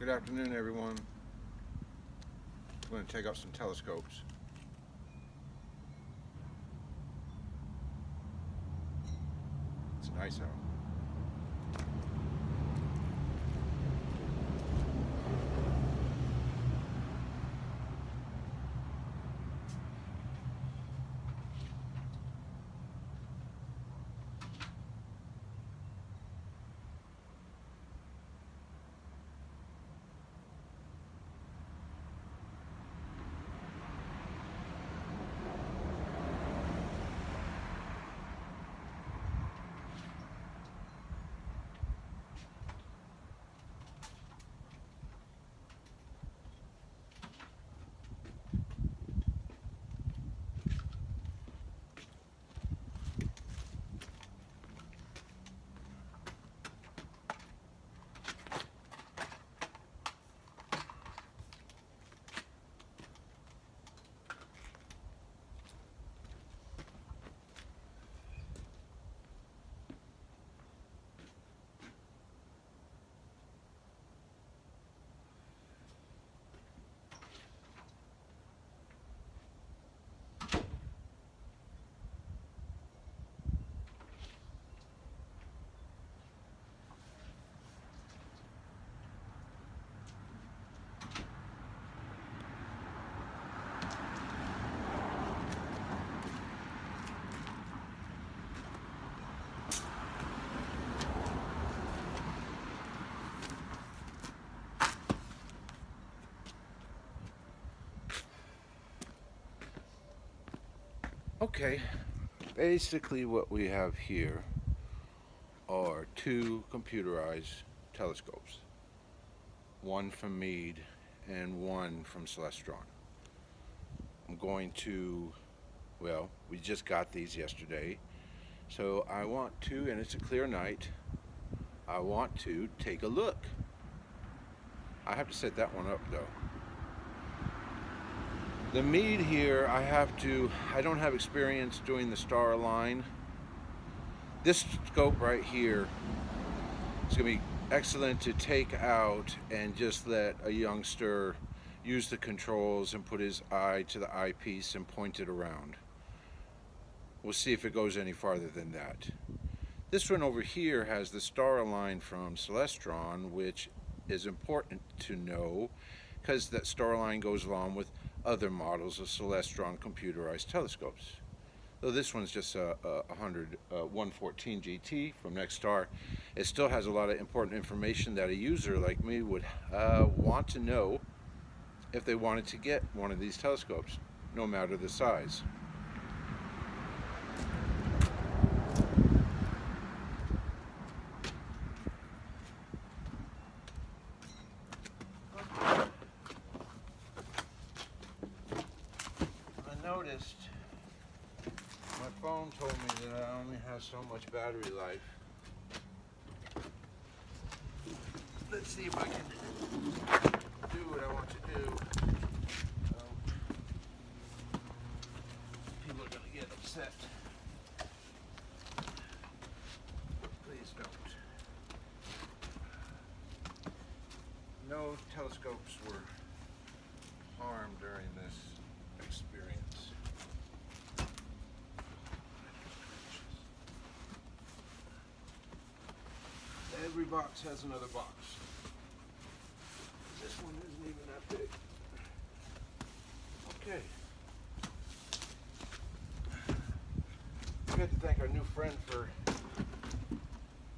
Good afternoon, everyone. We're going to take up some telescopes. It's nice out. Okay, basically what we have here are two computerized telescopes, one from Meade and one from Celestron. I'm going to, well, we just got these yesterday, so I want to, and it's a clear night, I want to take a look. I have to set that one up though. The Meade here, I don't have experience doing the star line. This scope right here is going to be excellent to take out and just let a youngster use the controls and put his eye to the eyepiece and point it around. We'll see if it goes any farther than that. This one over here has the star line from Celestron, which is important to know because that star line goes along with other models of Celestron computerized telescopes. Though this one's just a 114 GT from Nexstar, it still has a lot of important information that a user like me would want to know if they wanted to get one of these telescopes, no matter the size. I noticed my phone told me that I only have so much battery life. Let's see if I can do what I want to do. People are going to get upset. Please don't. No telescopes were harmed during this experience. Every box has another box. This one isn't even that big. Okay. We have to thank our new friend for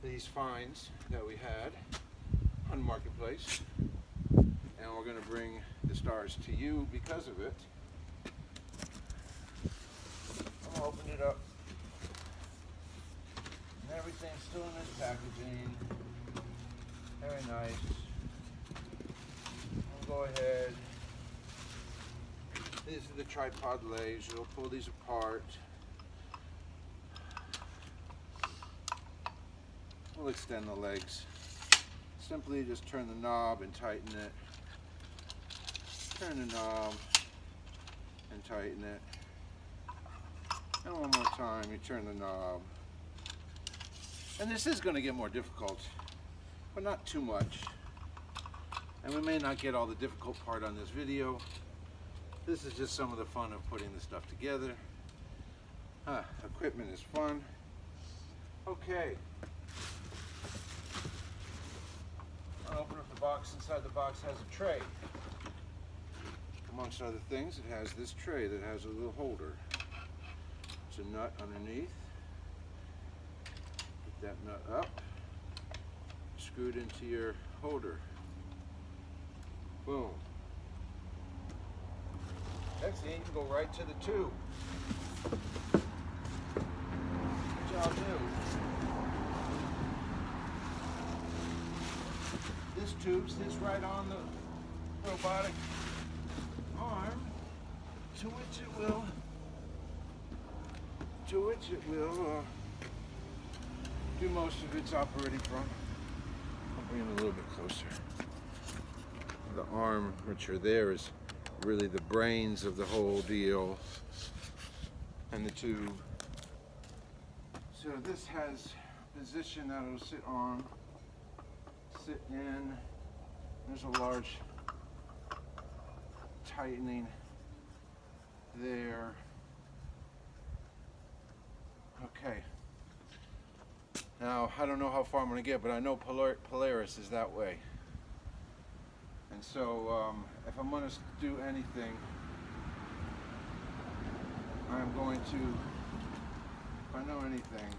these finds that we had on Marketplace. And we're going to bring the stars to you because of it. I'm going to open it up. And everything's still in this packaging. Very nice. We'll go ahead. These are the tripod legs. You'll pull these apart. We'll extend the legs. Simply just turn the knob and tighten it. Turn the knob and tighten it. And one more time, you turn the knob. And this is going to get more difficult, but not too much. And we may not get all the difficult part on this video. This is just some of the fun of putting the stuff together. Equipment is fun. Okay. I'll open up the box. Inside the box has a tray. Amongst other things, it has this tray that has a little holder. It's a nut underneath. Get that nut up. Screw it into your holder. Boom. Next thing, you can go right to the tube. Which I'll do. This tube sits right on the robotic arm, to which it will do most of its operating from. I'll bring it a little bit closer. The arm, which are there, is really the brains of the whole deal, and the tube. So this has a position that it'll sit on, sit in. There's a large tightening there. Okay. Now, I don't know how far I'm going to get, but I know Polaris is that way. And so, if I'm going to do anything, I'm going to, if I know anything,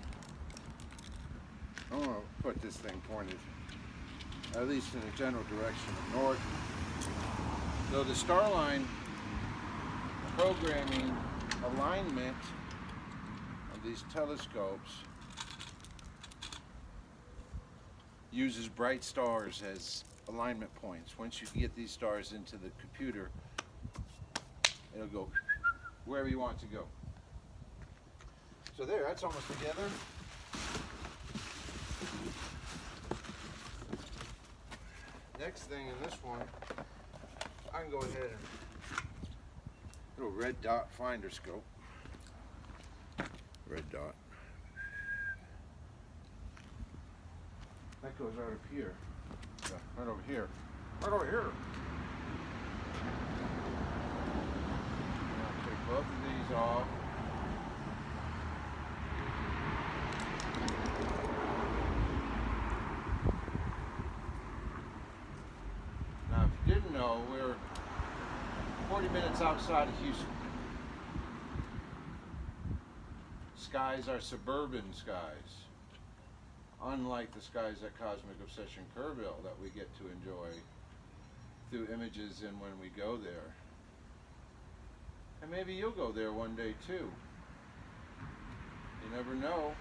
I'm going to put this thing pointed, at least in a general direction of north. So the Starline programming alignment of these telescopes uses bright stars as alignment points. Once you get these stars into the computer, it'll go wherever you want to go. So there, that's almost together. Next thing in this one, I can go ahead and little red dot finder scope. Red dot. That goes right up here. Yeah, right over here. Right over here. I'll take both of these off. Now, if you didn't know, we're 40 minutes outside of Houston. Skies are suburban skies, unlike the skies at Cosmic Obsession Kerrville that we get to enjoy through images and when we go there. And maybe you'll go there one day too. You never know.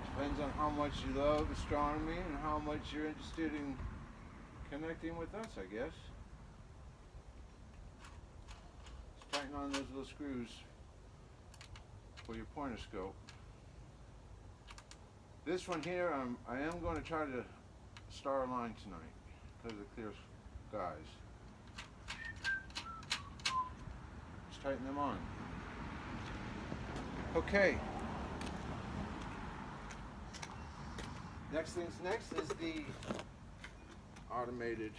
Depends on how much you love astronomy and how much you're interested in connecting with us, I guess. Just tighten on those little screws for your pointer scope. This one here, I am going to try to star align tonight because of the clear skies. Just tighten them on. Okay. Next thing's next is the automated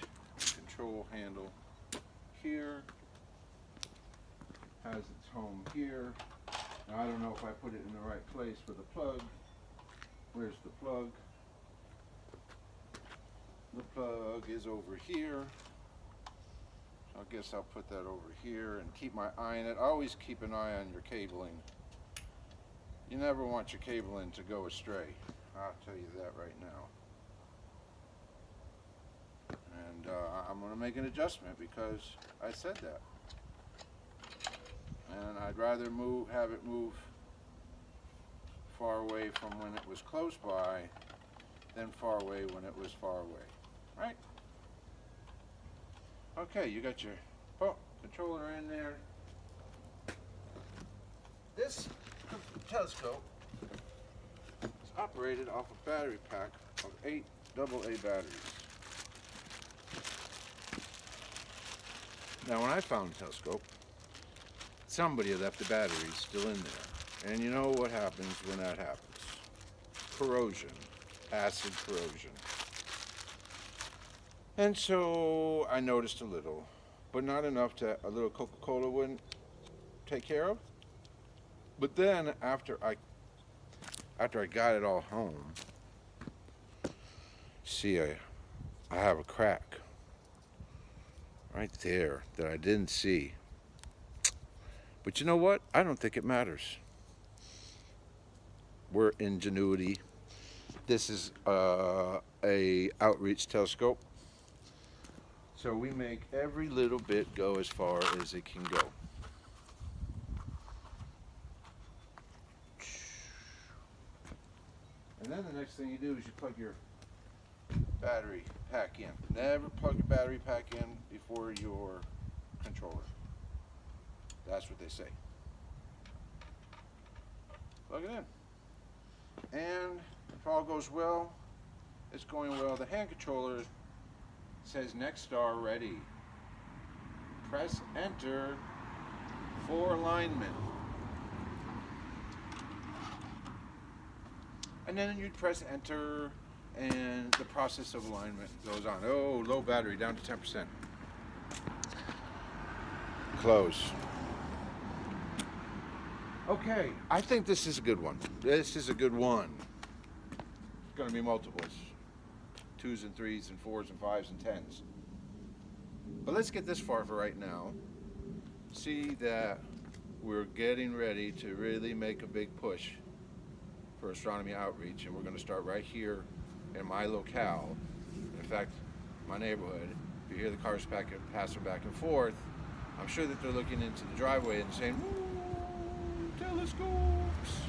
control handle here. Has its home here. Now, I don't know if I put it in the right place for the plug. Where's the plug? The plug is over here. So I guess I'll put that over here and keep my eye on it. Always keep an eye on your cabling. You never want your cabling to go astray. I'll tell you that right now. And I'm going to make an adjustment because I said that. And I'd rather have it move far away from when it was close by than far away when it was far away. Right? Okay, you got your controller in there. This telescope is operated off a battery pack of 8 AA batteries. Now, when I found the telescope, somebody had left the batteries still in there. And you know what happens when that happens. Corrosion. Acid corrosion. And so I noticed a little, but not enough to a little Coca-Cola wouldn't take care of. But then after I got it all home, see I have a crack right there that I didn't see. But you know what? I don't think it matters. We're ingenuity. This is a outreach telescope. So we make every little bit go as far as it can go. And then the next thing you do is you plug your battery pack in. Never plug your battery pack in before your controller. That's what they say. Plug it in. And if all goes well, it's going well. The hand controller says next star ready. Press enter for alignment. And then you'd press enter and the process of alignment goes on. Oh, low battery, down to 10%. Close. Okay, I think this is a good one. This is a good one. It's going to be multiples. 2s and 3s and 4s and 5s and 10s. But let's get this far for right now. See that we're getting ready to really make a big push for astronomy outreach, and we're going to start right here in my locale. In fact, my neighborhood. If you hear the cars passing back and forth, I'm sure that they're looking into the driveway and saying, "Ooh, telescopes!"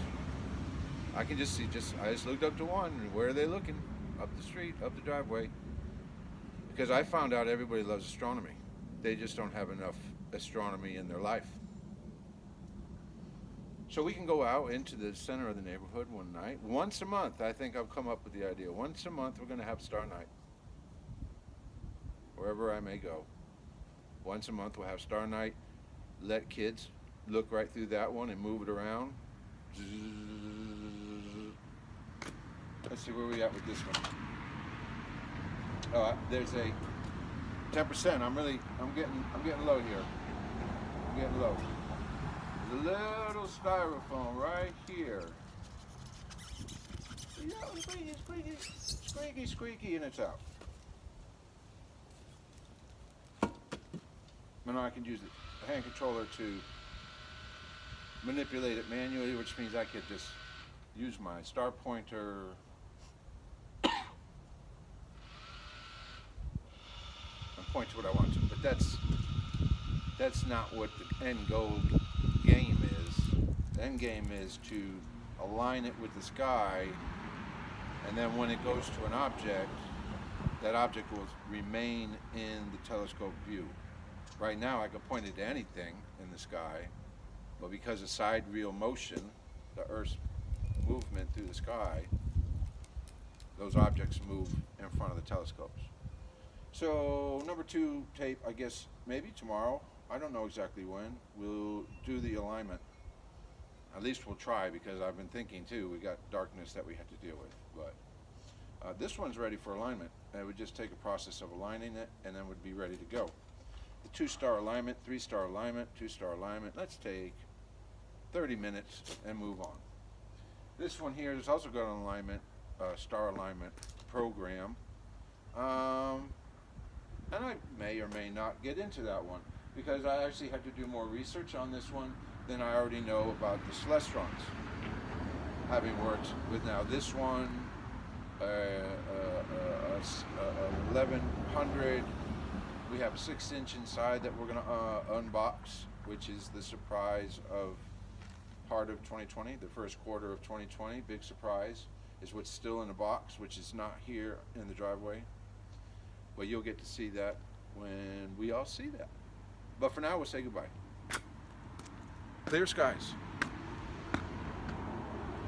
I can just see. I just looked up to one. And where are they looking? Up the street, up the driveway. Because I found out everybody loves astronomy. They just don't have enough astronomy in their life. So we can go out into the center of the neighborhood one night. Once a month, I think I've come up with the idea. Once a month, we're going to have Star Night. Wherever I may go. Once a month, we'll have Star Night. Let kids look right through that one and move it around. Let's see where we at with this one. There's a 10%. I'm getting low here. I'm getting low. There's a little styrofoam right here. Squeaky, and it's out. Now I can use the hand controller to manipulate it manually, which means I could just use my star pointer and point to what I want to. But that's not what the end goal game is. The end game is to align it with the sky, and then when it goes to an object, that object will remain in the telescope view. Right now I can point it to anything in the sky, but because of sidereal motion, the Earth's movement through the sky, those objects move in front of the telescopes. So number 2 tape, I guess maybe tomorrow, I don't know exactly when, we'll do the alignment. At least we'll try, because I've been thinking too, we got darkness that we have to deal with. But this one's ready for alignment. It would just take a process of aligning it, and then would be ready to go. The 2-star alignment, 3-star alignment, 2-star alignment, let's take 30 minutes and move on. This one here has also got an alignment, star alignment program. And I may or may not get into that one, because I actually have to do more research on this one than I already know about the celestrons. Having worked with now this one, 1100, we have a 6-inch inside that we're going to unbox, which is the surprise of part of 2020, the first quarter of 2020. Big surprise is what's still in the box, which is not here in the driveway. But you'll get to see that when we all see that. But for now, we'll say goodbye. Clear skies.